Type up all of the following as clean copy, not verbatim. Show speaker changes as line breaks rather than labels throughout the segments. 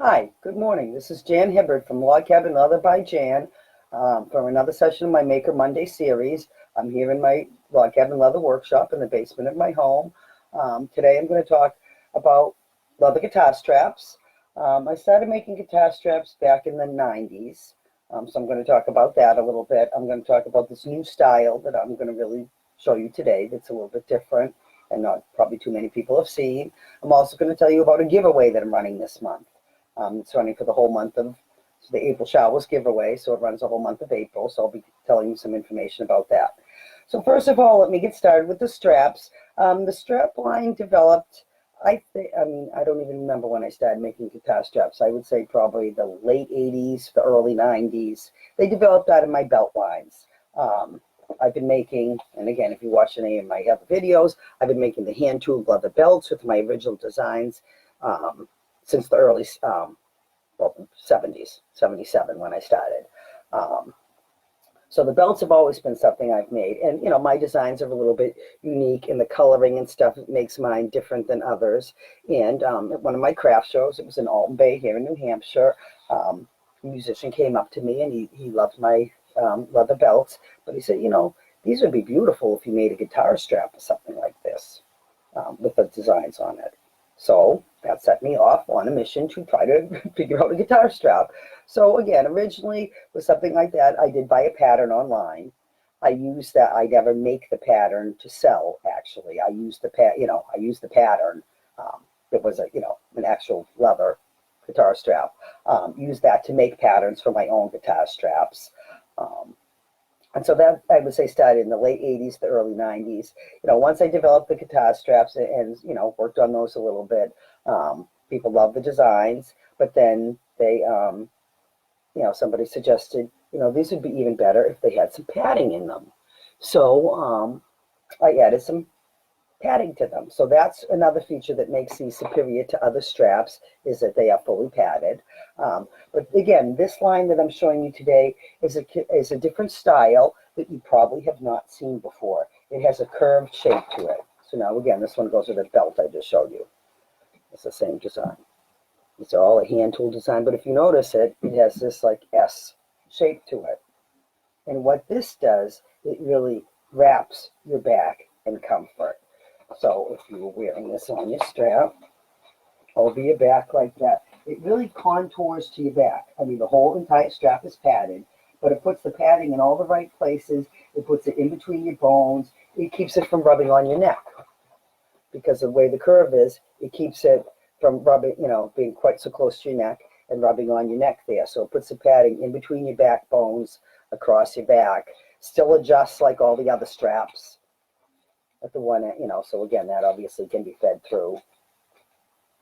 Hi, good morning. This is Jan Hibbert from Log Cabin Leather by Jan for another session of my Maker Monday series. I'm here in my Log Cabin Leather workshop in the basement of my home. Today I'm going to talk about leather guitar straps. I started making guitar straps back in the 90s, so I'm going to talk about that a little bit. I'm going to talk about this new style that I'm going to really show you today that's a little bit different and not probably too many people have seen. I'm also going to tell you about a giveaway that I'm running this month. It's running for the whole month of the April Showers giveaway, so it runs the whole month of April, so I'll be telling you some information about that. So first of all, let me get started with the straps. The strap line developed, I don't even remember when I started making guitar straps. I would say probably the late 80s, the early 90s. They developed out of my belt lines. I've been making, and again, if you watch any of my other videos, I've been making the hand-tooled leather belts with my original designs since the early 70s, 77 when I started. So the belts have always been something I've made. And, my designs are a little bit unique, and the coloring and stuff makes mine different than others. And at one of my craft shows, it was in Alton Bay here in New Hampshire, a musician came up to me, and he loved my leather belts. But he said, these would be beautiful if you made a guitar strap or something like this with the designs on it. So that set me off on a mission to try to figure out a guitar strap. So again, originally with something like that, I did buy a pattern online. I used that. I never make the pattern to sell. Actually, I used I used the pattern. It was an actual leather guitar strap. Used that to make patterns for my own guitar straps. And so that, I would say, started in the late 80s, the early 90s. Once I developed the guitar straps and worked on those a little bit, people loved the designs. But then they, somebody suggested, these would be even better if they had some padding in them. So I added some padding to them. So that's another feature that makes these superior to other straps, is that they are fully padded. But again, this line that I'm showing you today is a different style that you probably have not seen before. It has a curved shape to it. So now again, this one goes with the belt I just showed you. It's the same design. It's all a hand tool design, but if you notice it has this like S shape to it. And what this does, it really wraps your back in comfort. So if you were wearing this on your strap, over your back like that, it really contours to your back. I mean, the whole entire strap is padded, but it puts the padding in all the right places. It puts it in between your bones. It keeps it from rubbing on your neck. Because of the way the curve is, it keeps it from rubbing, being quite so close to your neck and rubbing on your neck there. So it puts the padding in between your backbones, across your back. Still adjusts like all the other straps. At the one, so again, that obviously can be fed through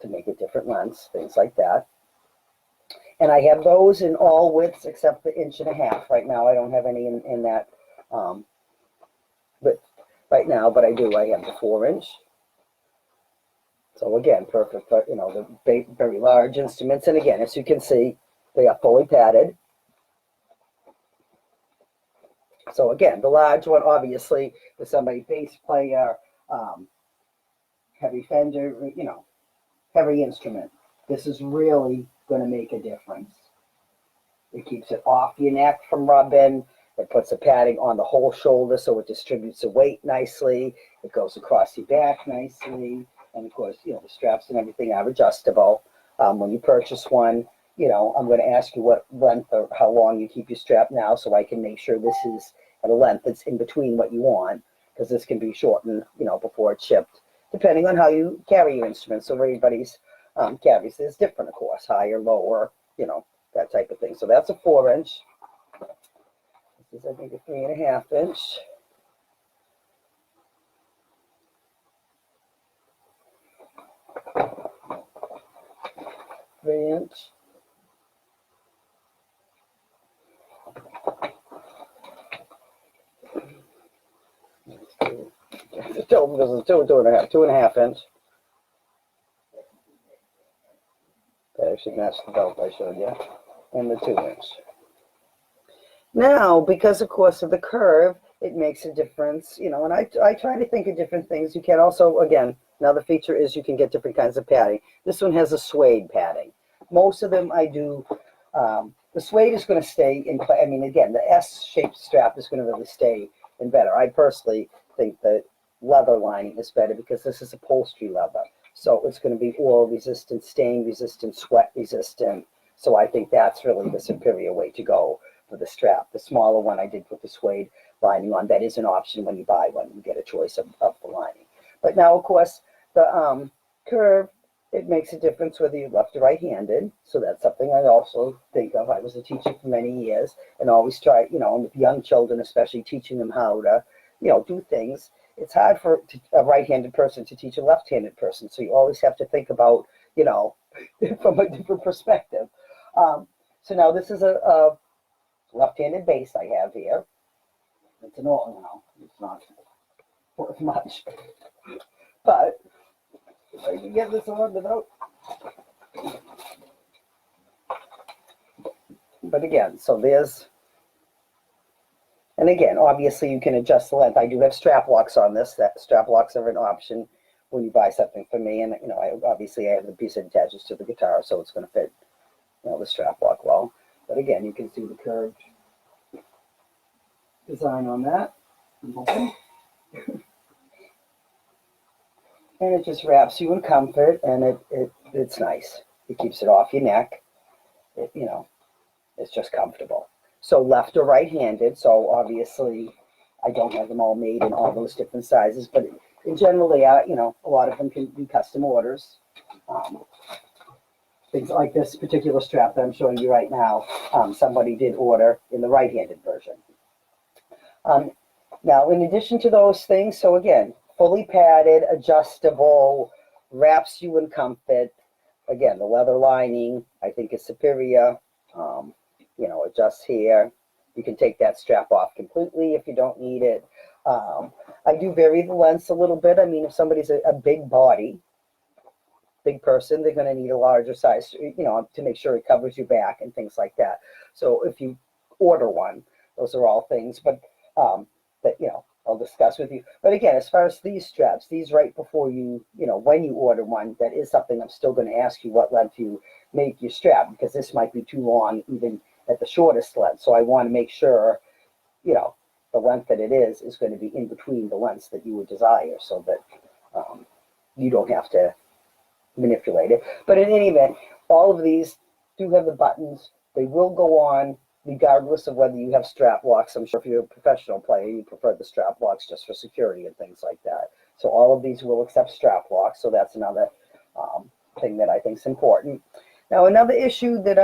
to make it different lengths, things like that. And I have those in all widths except the 1.5 inches right now. I don't have any in that width right now, but I do. I have the 4-inch. So again, perfect for, the very large instruments. And again, as you can see, they are fully padded. So again, the large one, obviously, for somebody bass player, heavy Fender, heavy instrument. This is really going to make a difference. It keeps it off your neck from rubbing. It puts the padding on the whole shoulder so it distributes the weight nicely. It goes across your back nicely. And of course, the straps and everything are adjustable. When you purchase one, I'm going to ask you what length or how long you keep your strap now, so I can make sure this is at a length that's in between what you want, because this can be shortened, before it's shipped, depending on how you carry your instruments. So everybody's carries is different, of course, higher, lower, that type of thing. So that's a 4-inch. This is, I think, a 3.5 inch. Three-inch. This is 2.5 inch. That actually matched the belt I showed you, and the 2-inch. Now, because of course of the curve, it makes a difference, and I try to think of different things. You can also, again, another feature is you can get different kinds of padding. This one has a suede padding. most of them I do. The suede is going to stay in place. I mean, again, the S-shaped strap is going to really stay in better. I personally think that leather lining is better because this is upholstery leather. So it's going to be oil resistant, stain resistant, sweat resistant. So I think that's really the superior way to go for the strap. The smaller one I did put the suede lining on. That is an option when you buy one. You get a choice of the lining. But now, of course, the curve, it makes a difference whether you're left or right-handed. So that's something I also think of. I was a teacher for many years and always try, with young children, especially teaching them how to, do things. It's hard for a right-handed person to teach a left-handed person. So you always have to think about, from a different perspective. So now this is a left-handed base I have here. It's an oil now. It's not worth much. But if I can get this on without. But again, so there's, and again, obviously you can adjust the length. I do have strap locks on this. That strap locks are an option when you buy something from me. And, obviously I have the piece that attaches to the guitar, so it's going to fit, the strap lock well. But again, you can see the curved design on that. And it just wraps you in comfort, and it's nice. It keeps it off your neck. It's just comfortable. So left or right-handed. So obviously, I don't have them all made in all those different sizes, but generally, a lot of them can be custom orders. Things like this particular strap that I'm showing you right now, somebody did order in the right-handed version. Now, in addition to those things, so again, fully padded, adjustable, wraps you in comfort. Again, the leather lining, I think, is superior. Adjusts here. You can take that strap off completely if you don't need it. I do vary the lengths a little bit. I mean, if somebody's a big body, big person, they're going to need a larger size, to make sure it covers your back and things like that. So if you order one, those are all things, but that, I'll discuss with you. But again, as far as these straps, these right before you, when you order one, that is something I'm still going to ask you what length you make your strap, because this might be too long even at the shortest length. So I want to make sure, the length that it is going to be in between the lengths that you would desire, so that you don't have to manipulate it. But in any event, all of these do have the buttons. They will go on regardless of whether you have strap locks. I'm sure if you're a professional player, you prefer the strap locks just for security and things like that. So all of these will accept strap locks. So that's another thing that I think is important. Now, another issue that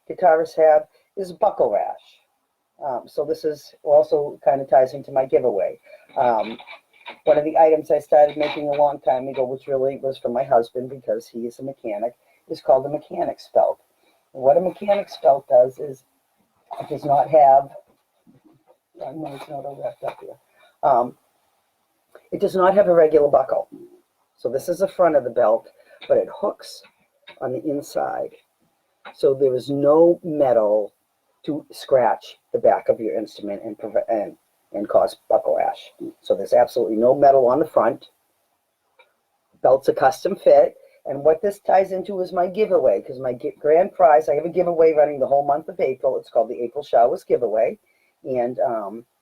guitarists have is buckle rash. So this is also kind of ties into my giveaway. One of the items I started making a long time ago, which really was for my husband because he is a mechanic, is called the mechanic's belt. And what a mechanic's belt does is it does not have, I know it's not all wrapped up here. It does not have a regular buckle. So this is the front of the belt, but it hooks on the inside. So there is no metal to scratch the back of your instrument and cause buckle rash. So there's absolutely no metal on the front. Belt's a custom fit. And what this ties into is my giveaway, because my grand prize, I have a giveaway running the whole month of April. It's called the April Showers Giveaway. And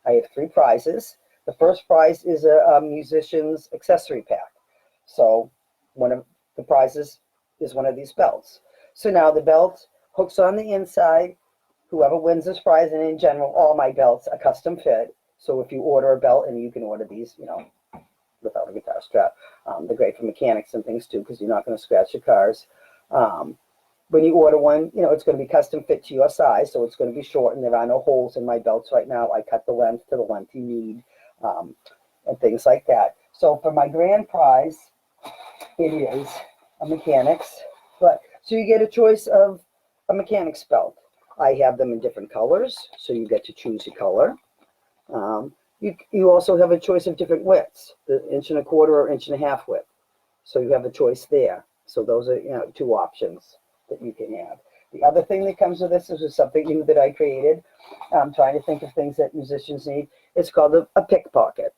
I have 3 prizes. The first prize is a musician's accessory pack. So one of the prizes is one of these belts. So now the belt hooks on the inside. Whoever wins this prize, and in general, all my belts are custom fit. So if you order a belt, and you can order these, without a guitar strap, they're great for mechanics and things too, because you're not going to scratch your cars. When you order one, it's going to be custom fit to your size, so it's going to be short, and there are no holes in my belts right now. I cut the length to the length you need, and things like that. So for my grand prize, it is a mechanics. So you get a choice of a mechanics belt. I have them in different colors, so you get to choose your color. You also have a choice of different widths, the 1.25" or 1.5" width. So you have a choice there. So those are 2 options that you can have. The other thing that comes with this is something new that I created. I'm trying to think of things that musicians need. It's called a pickpocket.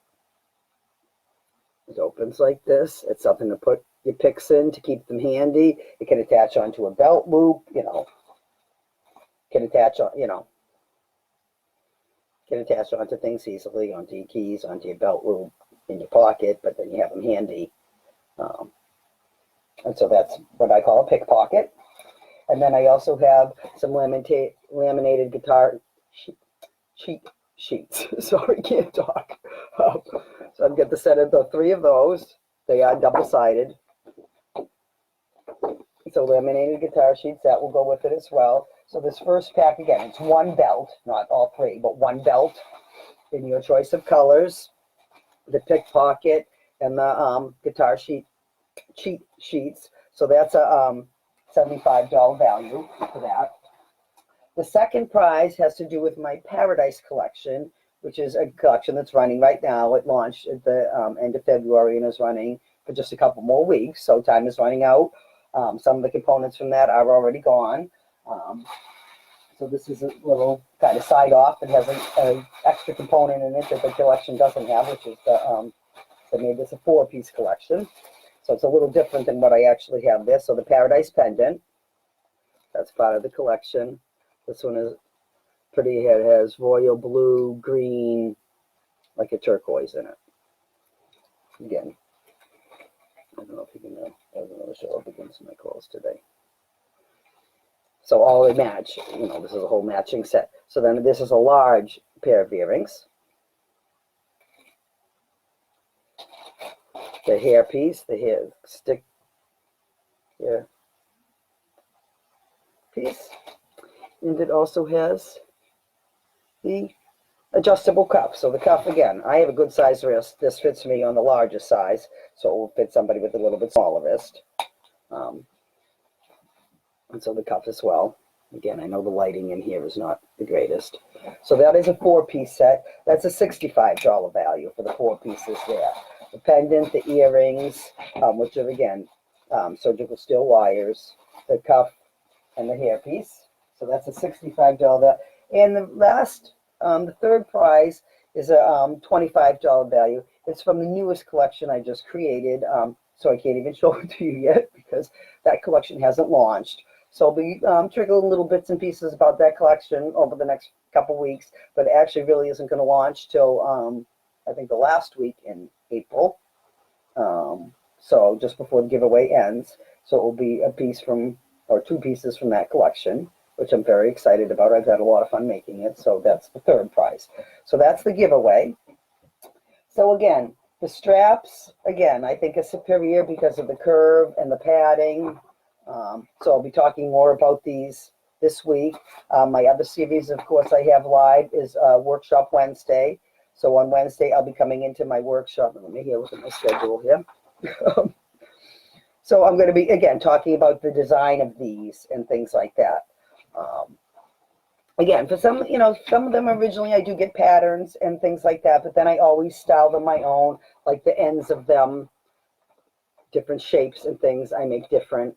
It opens like this. It's something to put your picks in to keep them handy. It can attach onto a belt loop, can attach on, can attach onto things easily, onto your keys, onto your belt loop, in your pocket, but then you have them handy. And so that's what I call a pickpocket. And then I also have some laminated guitar cheat sheets. Sorry, can't talk. So I've got the set of the 3 of those. They are double-sided. So laminated guitar sheets, that will go with it as well. So this first pack, again, it's 1 belt, not all 3, but 1 belt in your choice of colors, the pickpocket, and the guitar cheat sheets. So that's a $75 value for that. The second prize has to do with my Paradise collection, which is a collection that's running right now. It launched at the end of February and is running for just a couple more weeks, so time is running out. Some of the components from that are already gone. So this is a little kind of side off. It has an extra component in it that the collection doesn't have, which is they made this a 4-piece collection. So it's a little different than what I actually have this. So the Paradise pendant, that's part of the collection. This one is pretty. It has royal blue, green, like a turquoise in it. Again, I don't know if you can doesn't really show up against my clothes today. So all they match, this is a whole matching set. So then this is a large pair of earrings. The hair piece, the hair stick here piece. And it also has the adjustable cuff. So the cuff, again, I have a good size wrist. This fits me on the largest size, so it will fit somebody with a little bit smaller wrist. And so the cuff as well. Again, I know the lighting in here is not the greatest. So that is a 4-piece set. That's a $65 value for the 4 pieces there. The pendant, the earrings, which are, again, surgical steel wires, the cuff, and the hairpiece. So that's a $65 value. And the last, the third prize is a $25 value. It's from the newest collection I just created. So I can't even show it to you yet because that collection hasn't launched. So I'll be trickling little bits and pieces about that collection over the next couple weeks, but it actually really isn't going to launch till I think the last week in April. So just before the giveaway ends. So it will be a piece from, or 2 pieces from that collection, which I'm very excited about. I've had a lot of fun making it. So that's the third prize. So that's the giveaway. So again, the straps, again, I think is superior because of the curve and the padding. So I'll be talking more about these this week. My other series, of course, I have live is Workshop Wednesday. So on Wednesday, I'll be coming into my workshop. Let me look at my schedule here. So I'm going to be, again, talking about the design of these and things like that. Again, for some, some of them originally I do get patterns and things like that, but then I always style them my own, like the ends of them, different shapes and things I make different.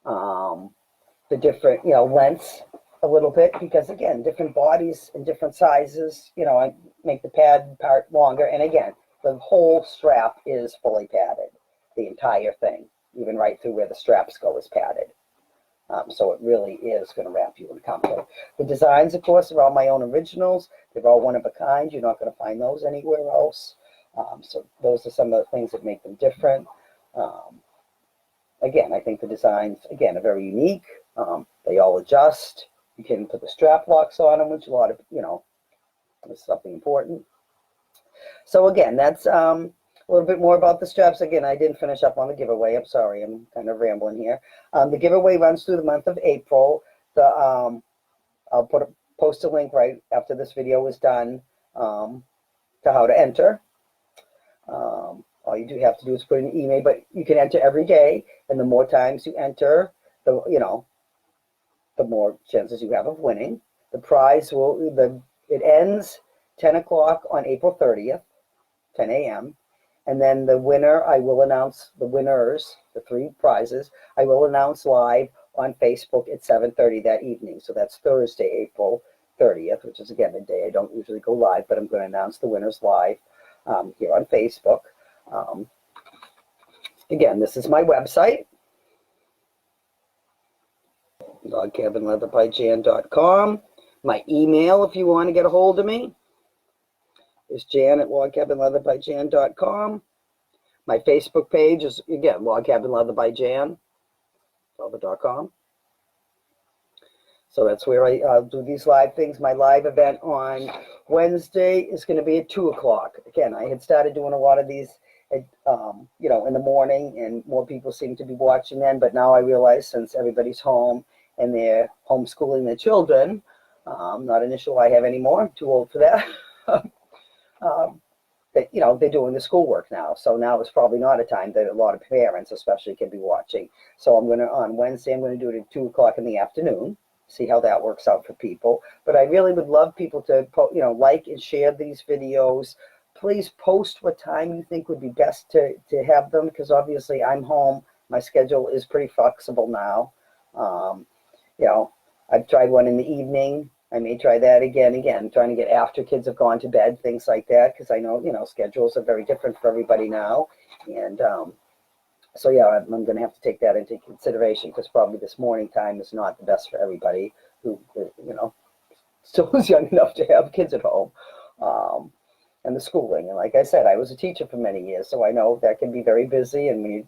The different, lengths a little bit, because again, different bodies and different sizes, I make the pad part longer. And again, the whole strap is fully padded. The entire thing, even right through where the straps go, is padded. So it really is going to wrap you in comfort. The designs, of course, are all my own originals. They're all one of a kind. You're not going to find those anywhere else. So those are some of the things that make them different. Again, I think the designs, again, are very unique. They all adjust. You can put the strap locks on them, which a lot of, is something important. So again, that's a little bit more about the straps. Again, I didn't finish up on the giveaway. I'm sorry, I'm kind of rambling here. The giveaway runs through the month of April. I'll post a link right after this video is done to how to enter. All you do have to do is put in an email, but you can enter every day, and the more times you enter, the more chances you have of winning. The prize it ends 10 o'clock on April 30th, 10 a.m. And then the winner, I will announce the winners, the 3 prizes, I will announce live on Facebook at 7:30 that evening. So that's Thursday, April 30th, which is, again, the day I don't usually go live, but I'm going to announce the winners live here on Facebook. Again, this is my website, logcabinleatherbyjan.com. My email, if you want to get a hold of me, is jan@logcabinleatherbyjan.com. My Facebook page is, again, logcabinleatherbyjan.com. So that's where I do these live things. My live event on Wednesday is going to be at 2 o'clock. Again, I had started doing a lot of these at, in the morning, and more people seem to be watching then. But now I realize, since everybody's home and they're homeschooling their children, not an issue I have anymore. I'm too old for that. That, they're doing the schoolwork now. So now is probably not a time that a lot of parents especially can be watching. So on Wednesday, I'm going to do it at 2 o'clock in the afternoon. See how that works out for people. But I really would love people to, like and share these videos. Please post what time you think would be best to have them, because obviously I'm home. My schedule is pretty flexible now. I've tried one in the evening. I may try that again, trying to get after kids have gone to bed, things like that, because I know, schedules are very different for everybody now. And so yeah, I'm going to have to take that into consideration, because probably this morning time is not the best for everybody who, still is young enough to have kids at home, and the schooling. And like I said, I was a teacher for many years, so I know that can be very busy. And when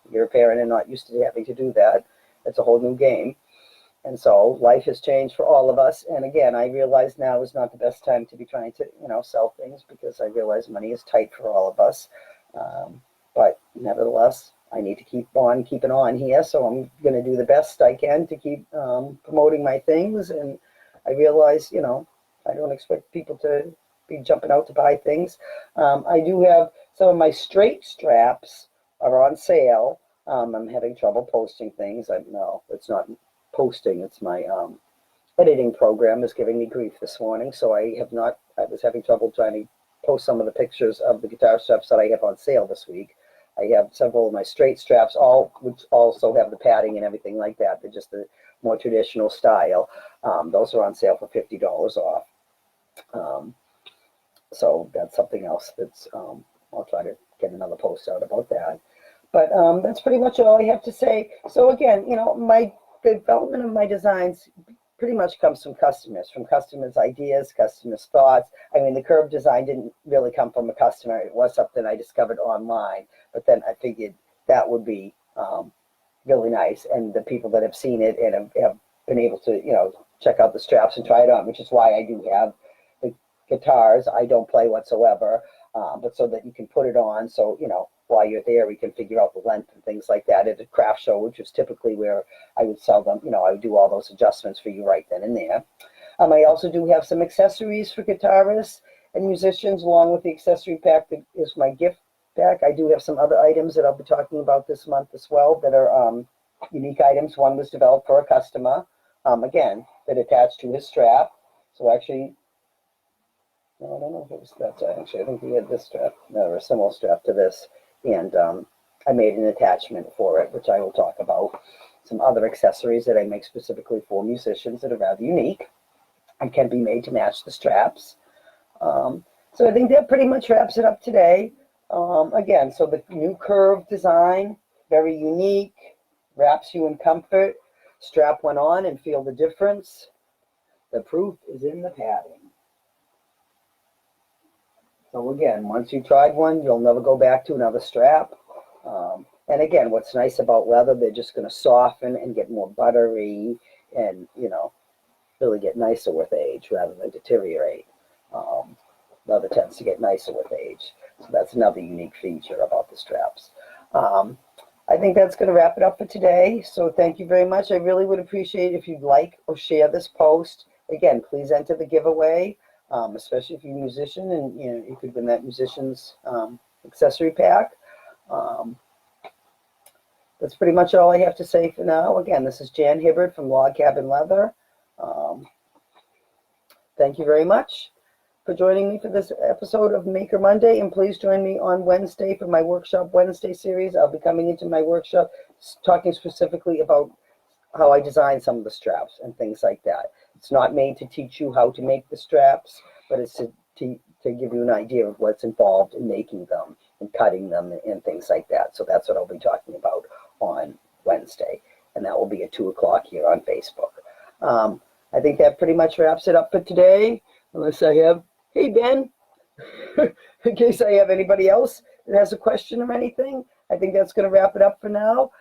you're a parent and not used to having to do that, it's a whole new game. And so life has changed for all of us. And again, I realize now is not the best time to be trying to, sell things, because I realize money is tight for all of us. But nevertheless, I need to keep on keeping on here. So I'm going to do the best I can to keep promoting my things. And I realize, I don't expect people to be jumping out to buy things. I do have some of my straight straps are on sale. I'm having trouble posting things. No, it's not posting. It's my editing program is giving me grief this morning. So I was having trouble trying to post some of the pictures of the guitar straps that I have on sale this week. I have several of my straight straps, which also have the padding and everything like that. They're just the more traditional style. Those are on sale for $50 off. So that's something else that's, I'll try to get another post out about that. But that's pretty much all I have to say. So again, the development of my designs pretty much comes from customers' ideas, customers' thoughts. I mean, the curved design didn't really come from a customer. It was something I discovered online, but then I figured that would be really nice. And the people that have seen it and have been able to, check out the straps and try it on, which is why I do have the guitars. I don't play whatsoever, but so that you can put it on. So, while you're there, we can figure out the length and things like that at a craft show, which is typically where I would sell them. I would do all those adjustments for you right then and there. I also do have some accessories for guitarists and musicians, along with the accessory pack that is my gift pack. I do have some other items that I'll be talking about this month as well that are unique items. One was developed for a customer, again, that attached to his strap. So actually, no, I don't know if it was that. Actually, I think we had this strap, or a similar strap to this. And I made an attachment for it, which I will talk about. Some other accessories that I make specifically for musicians that are rather unique and can be made to match the straps. So I think that pretty much wraps it up today. Again, so the new curved design, very unique, wraps you in comfort. Strap one on and feel the difference. The proof is in the padding. So again, once you tried one, you'll never go back to another strap. And again, what's nice about leather, they're just going to soften and get more buttery and, really get nicer with age rather than deteriorate. Leather tends to get nicer with age. So that's another unique feature about the straps. I think that's going to wrap it up for today. So thank you very much. I really would appreciate it if you'd like or share this post. Again, please enter the giveaway. Especially if you're a musician, and you could win that musician's accessory pack. That's pretty much all I have to say for now. Again, this is Jan Hibbard from Log Cabin Leather. Thank you very much for joining me for this episode of Maker Monday, and please join me on Wednesday for my Workshop Wednesday series. I'll be coming into my workshop talking specifically about how I design some of the straps and things like that. It's not made to teach you how to make the straps, but it's to give you an idea of what's involved in making them and cutting them and things like that. So that's what I'll be talking about on Wednesday, and that will be at 2 o'clock here on Facebook. I think that pretty much wraps it up for today, unless I have, hey Ben, in case I have anybody else that has a question or anything. I think that's going to wrap it up for now.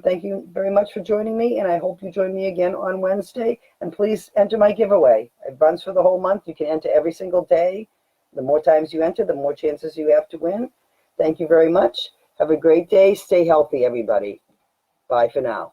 Thank you very much for joining me, and I hope you join me again on Wednesday. And please enter my giveaway. It runs for the whole month. You can enter every single day. The more times you enter, the more chances you have to win. Thank you very much. Have a great day. Stay healthy, everybody. Bye for now.